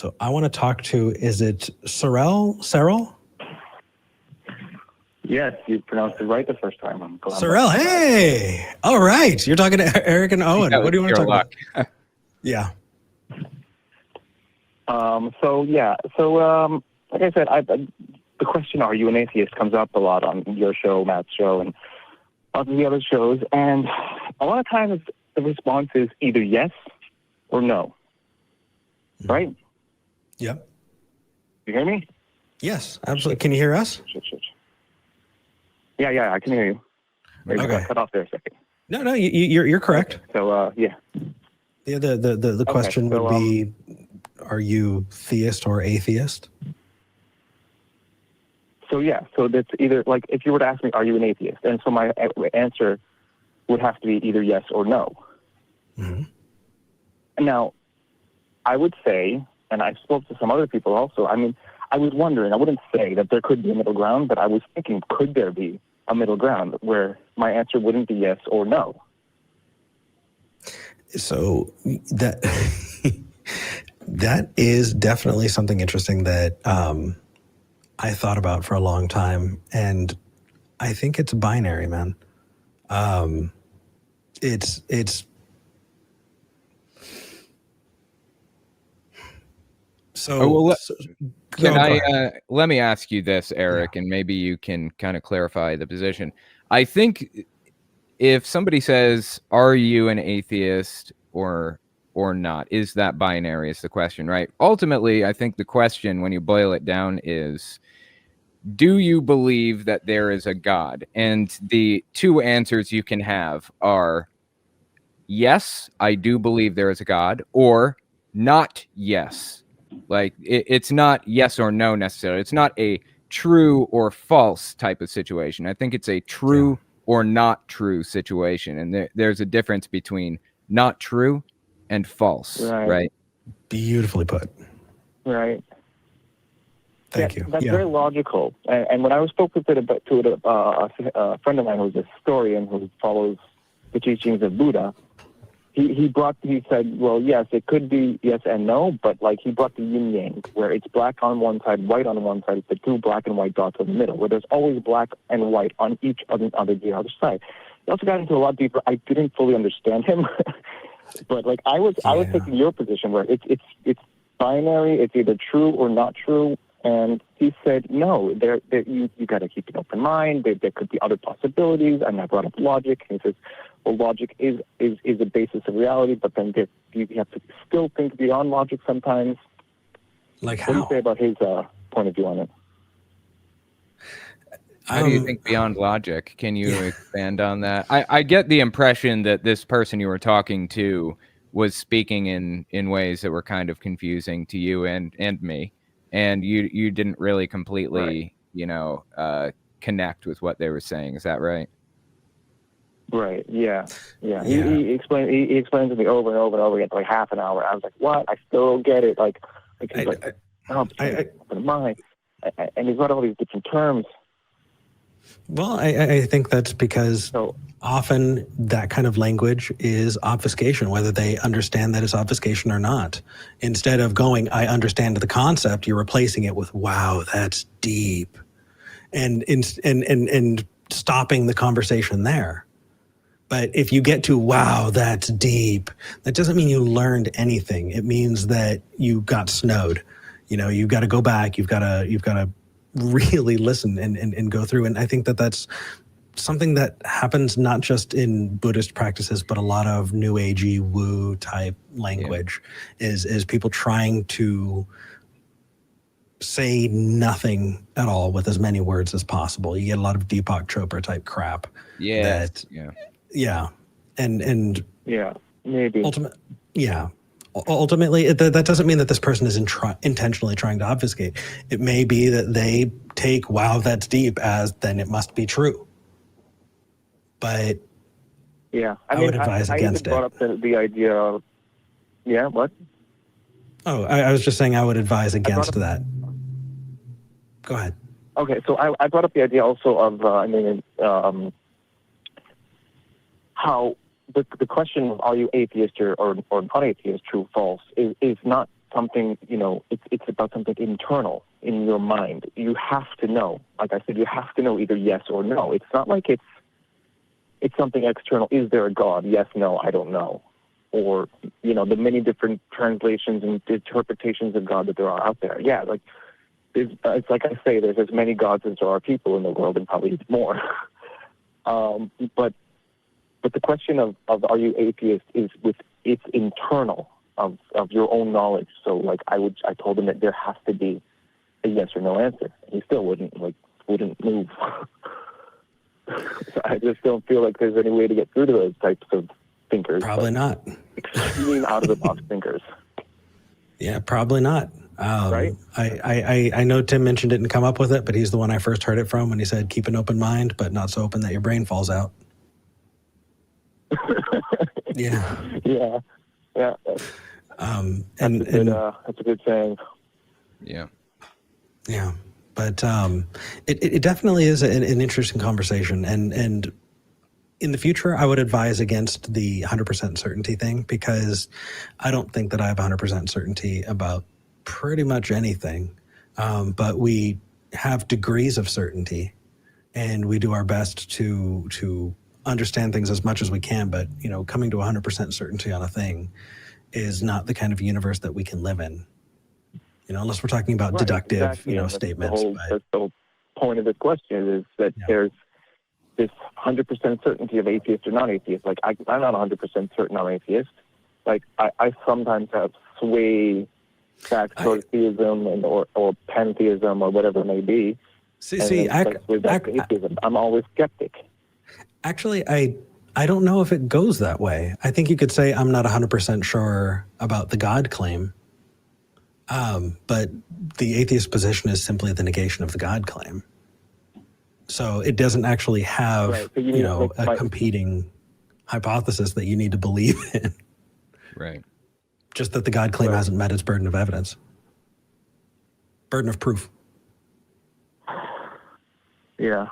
So I want to talk to, is it Cyril? Yes, you pronounced it right the first time. I'm glad. Cyril, hey! All right. You're talking to Eric and Owen. What do you want to talk about? Yeah. Like I said, the question, are you an atheist, comes up a lot on your show, Matt's show, and lots of the other shows. And a lot of times the response is either yes or no. Right? Yep. You hear me? Yes, absolutely. Can you hear us? Yeah, I can hear you. Maybe I got cut off there a second. No, you're correct. Okay. So, yeah. Yeah, the question would be, are you theist or atheist? So that's either, like, if you were to ask me, are you an atheist? And so my answer would have to be either yes or no. Mm-hmm. Now, I would say, and I spoke to some other people also, I mean, I was wondering, I wouldn't say that there could be a middle ground, but I was thinking, could there be a middle ground where my answer wouldn't be yes or no? So that that is definitely something interesting that I thought about for a long time, and I think it's binary, man. It's so. Let me ask you this, Eric, and maybe you can kind of clarify the position. I think if somebody says, "Are you an atheist or not?" is that binary? Is the question, right? Ultimately, I think the question, when you boil it down, is, do you believe that there is a God? And the two answers you can have are, yes, I do believe there is a God, or not yes. Like, it's not yes or no necessarily. It's not a true or false type of situation. I think it's a true or not true situation. And there's a difference between not true and false, right? Beautifully put. Right. Thank you. That's very logical. And when I spoke with a friend of mine who's a historian who follows the teachings of Buddha, he said, well, yes, it could be yes and no, but like he brought the yin yang, where it's black on one side, white on one side, it's the two black and white dots in the middle, where there's always black and white on each on the other side. He also got into a lot deeper. I didn't fully understand him, but like I was taking your position where it's binary, it's either true or not true. And he said, no, you got to keep an open mind. There could be other possibilities. And I brought up logic. And he says, well, logic is the basis of reality, but then you have to still think beyond logic sometimes. Like how? What do you say about his point of view on it? How do you think beyond logic? Can you expand on that? I get the impression that this person you were talking to was speaking in ways that were kind of confusing to you and me. And you didn't really completely, connect with what they were saying. Is that right? Right. Yeah. He explained to me over and over and over again for like half an hour. I was like, "What? I still don't get it." Open mind, and he's got all these different terms. Well, I think that's because often that kind of language is obfuscation, whether they understand that it's obfuscation or not. Instead of going, I understand the concept, you're replacing it with, wow, that's deep. And stopping the conversation there. But if you get to, wow, that's deep, that doesn't mean you learned anything. It means that you got snowed. You've got to go back. You've got to really listen and go through. And I think that that's something that happens not just in Buddhist practices, but a lot of New Agey woo type language is people trying to say nothing at all with as many words as possible. You get a lot of Deepak Chopra type crap. Yeah. And maybe. Ultimately, that doesn't mean that this person is intentionally trying to obfuscate. It may be that they take, wow, that's deep, as then it must be true. But I would advise against it. I brought up the idea of, what? Oh, I was just saying I would advise against that. Go ahead. Okay, so I brought up the idea also of, how the question of are you atheist or not atheist, true, false, is not something, it's about something internal in your mind. You have to know. Like I said, you have to know either yes or no. It's not like it's something external. Is there a God? Yes, no, I don't know. Or, the many different translations and interpretations of God that there are out there. Yeah, like, it's like I say, there's as many gods as there are people in the world, and probably more. But the question of are you atheist is it's internal of your own knowledge. So, like, I told him that there has to be a yes or no answer. He still wouldn't move. I just don't feel like there's any way to get through to those types of thinkers. Probably not. Extreme out-of-the-box thinkers. Yeah, probably not. Right? I know Tim mentioned it and come up with it, but he's the one I first heard it from when he said, keep an open mind, but not so open that your brain falls out. Yeah. Yeah. Yeah. That's a good saying. Yeah. Yeah. But it definitely is an interesting conversation. And in the future, I would advise against the 100% certainty thing, because I don't think that I have 100% certainty about pretty much anything. But we have degrees of certainty, and we do our best to understand things as much as we can. But, coming to 100% certainty on a thing is not the kind of universe that we can live in. Unless we're talking about deductive, exactly. Statements. That's the whole point of this question, is that there's this 100% certainty of atheist or non-atheist. Like, I'm not 100% certain I'm atheist. Like, I sometimes have sway back towards theism or pantheism or whatever it may be. Atheism. I'm always skeptic. Actually, I don't know if it goes that way. I think you could say I'm not 100% sure about the God claim. But the atheist position is simply the negation of the God claim. So it doesn't actually have, a competing hypothesis that you need to believe in. Right. Just that the God claim hasn't met its burden of evidence. Burden of proof. Yeah.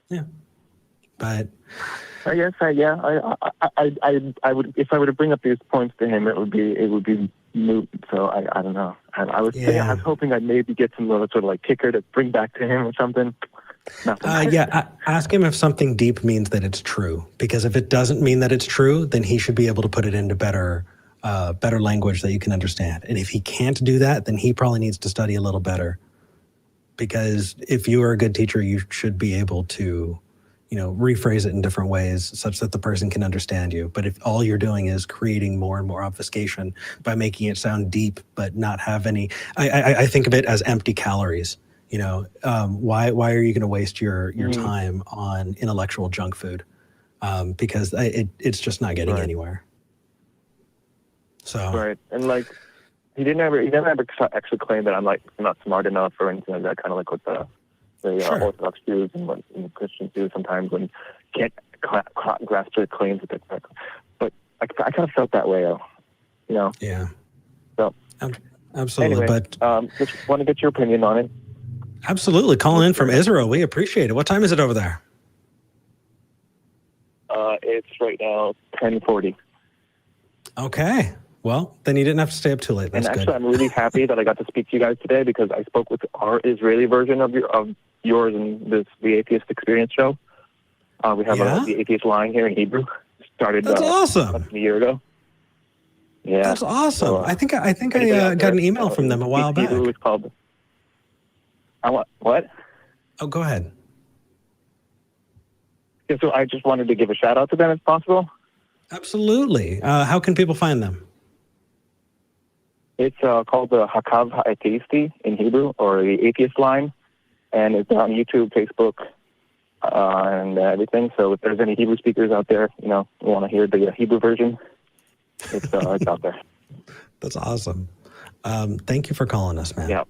Yeah. But I guess, I would, if I were to bring up these points to him, it would be moot. So I don't know. I was hoping I'd maybe get some sort of like kicker to bring back to him or something. Nothing. Ask him if something deep means that it's true. Because if it doesn't mean that it's true, then he should be able to put it into better language that you can understand. And if he can't do that, then he probably needs to study a little better. Because if you are a good teacher, you should be able to, rephrase it in different ways such that the person can understand you. But if all you're doing is creating more and more obfuscation by making it sound deep but not have any, I think of it as empty calories. Why are you going to waste your time on intellectual junk food? Because it's just not getting anywhere. So right, and like he didn't ever actually claim that I'm not smart enough or anything like that. Kind of like what the Orthodox Jews and what Christians do sometimes when can't grasp their claims. But I kind of felt that way, Yeah. So absolutely, anyway, but just want to get your opinion on it. Absolutely, calling in from Israel, we appreciate it. What time is it over there? It's right now 10:40. Okay. Well, then you didn't have to stay up too late. That's and actually, good. I'm really happy that I got to speak to you guys today, because I spoke with our Israeli version of yours and the Atheist Experience show. We have the Atheist line here in Hebrew. Started. That's awesome. A year ago. Yeah, that's awesome. So, I think I got an email from them a while back. Hebrew is called. What? Oh, go ahead. Yeah, so I just wanted to give a shout out to them if possible. Absolutely. How can people find them? It's called the Hakav Atheisti in Hebrew, or the Atheist Line, and it's on YouTube, Facebook, and everything. So if there's any Hebrew speakers out there, who want to hear the Hebrew version, it's out there. That's awesome. Thank you for calling us, man. Yeah.